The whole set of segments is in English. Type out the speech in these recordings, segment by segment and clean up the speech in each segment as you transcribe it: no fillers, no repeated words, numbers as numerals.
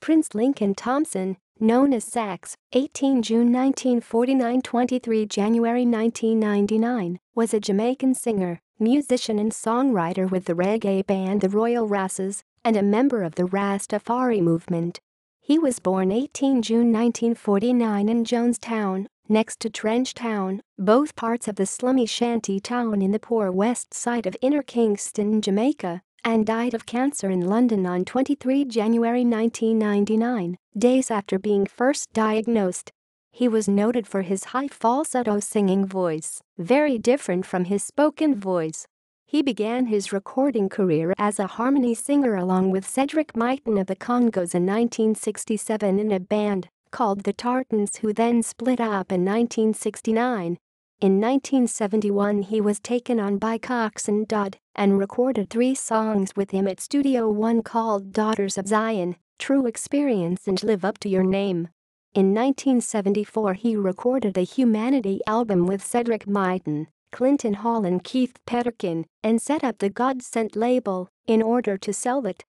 Prince Lincoln Thompson, known as Sax, 18 June 1949 – 23 January 1999, was a Jamaican singer, musician and songwriter with the reggae band the Royal Rasses, and a member of the Rastafari movement. He was born 18 June 1949 in Jonestown, next to Trenchtown, both parts of the slummy shanty town in the poor west side of inner Kingston, Jamaica, and died of cancer in London on 23 January 1999, days after being first diagnosed. He was noted for his high falsetto singing voice, very different from his spoken voice. He began his recording career as a harmony singer along with Cedric Myton of the Congos in 1967 in a band called the Tartans, who then split up in 1969. In 1971 he was taken on by Coxsone Dodd and recorded 3 songs with him at Studio One called Daughters of Zion, True Experience and Live Up to Your Name. In 1974 he recorded a Humanity album with Cedric Myton, Clinton Hall and Keith Peterkin, and set up the God Sent label in order to sell it.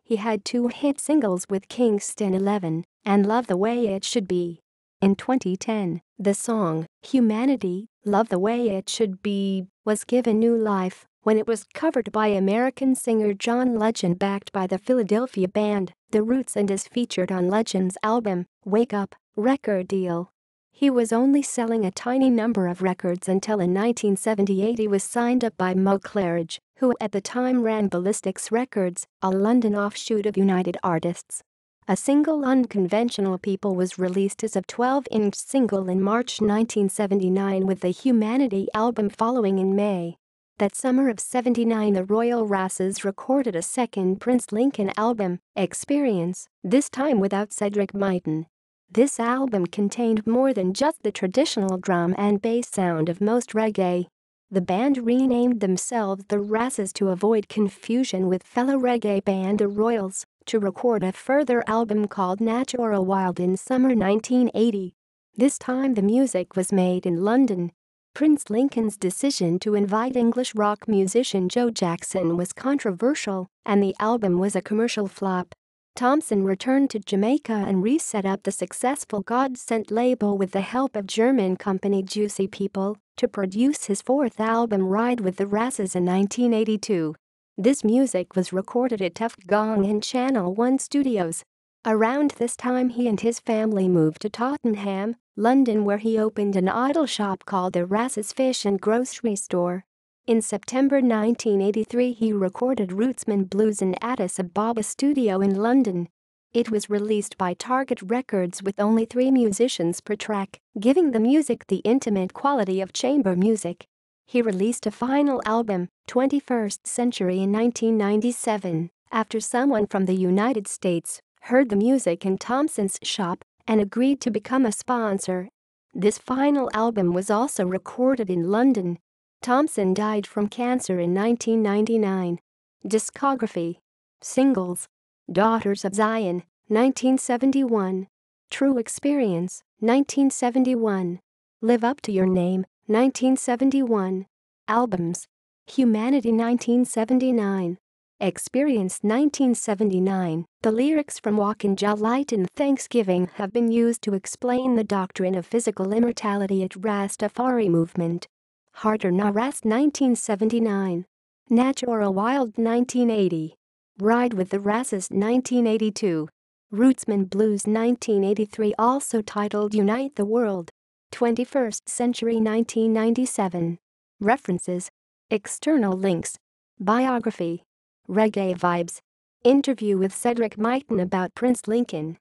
He had 2 hit singles with Kingston 11 and Love the Way It Should Be. In 2010, the song, Humanity, Love the Way It Should Be, was given new life when it was covered by American singer John Legend backed by the Philadelphia band, The Roots, and is featured on Legend's album, Wake Up, record deal. He was only selling a tiny number of records until in 1978 he was signed up by Mo Claridge, who at the time ran Ballistics Records, a London offshoot of United Artists. A single, Unconventional People, was released as a 12-inch single in March 1979, with the Humanity album following in May. That summer of '79 the Royal Rasses recorded a second Prince Lincoln album, Experience, this time without Cedric Myton. This album contained more than just the traditional drum and bass sound of most reggae. The band renamed themselves the Rasses to avoid confusion with fellow reggae band the Royals, to record a further album called Natural Wild in summer 1980. This time the music was made in London. Prince Lincoln's decision to invite English rock musician Joe Jackson was controversial, and the album was a commercial flop. Thompson returned to Jamaica and reset up the successful God Sent label with the help of German company Juicy People to produce his 4th album Ride with the Rasses in 1982. This music was recorded at Tough Gong and Channel One Studios. Around this time he and his family moved to Tottenham, London, where he opened an idol shop called the Rasses Fish and Grocery Store. In September 1983 he recorded Rootsman Blues in Addis Ababa studio in London. It was released by Target Records with only 3 musicians per track, giving the music the intimate quality of chamber music. He released a final album, 21st Century, in 1997, after someone from the United States heard the music in Thompson's shop and agreed to become a sponsor. This final album was also recorded in London. Thompson died from cancer in 1999. Discography. Singles: Daughters of Zion, 1971. True Experience, 1971. Live Up to Your Name, 1971. Albums: Humanity, 1979. Experience, 1979. The lyrics from Walkin' Jah Light and Thanksgiving have been used to explain the doctrine of physical immortality at Rastafari movement. Harder Na Rast, 1979. Natural Wild, 1980. Ride with the Rasses, 1982. Rootsman Blues, 1983, also titled Unite the World. 21st Century, 1997. References. External links. Biography. Reggae Vibes. Interview with Cedric Myton about Prince Lincoln.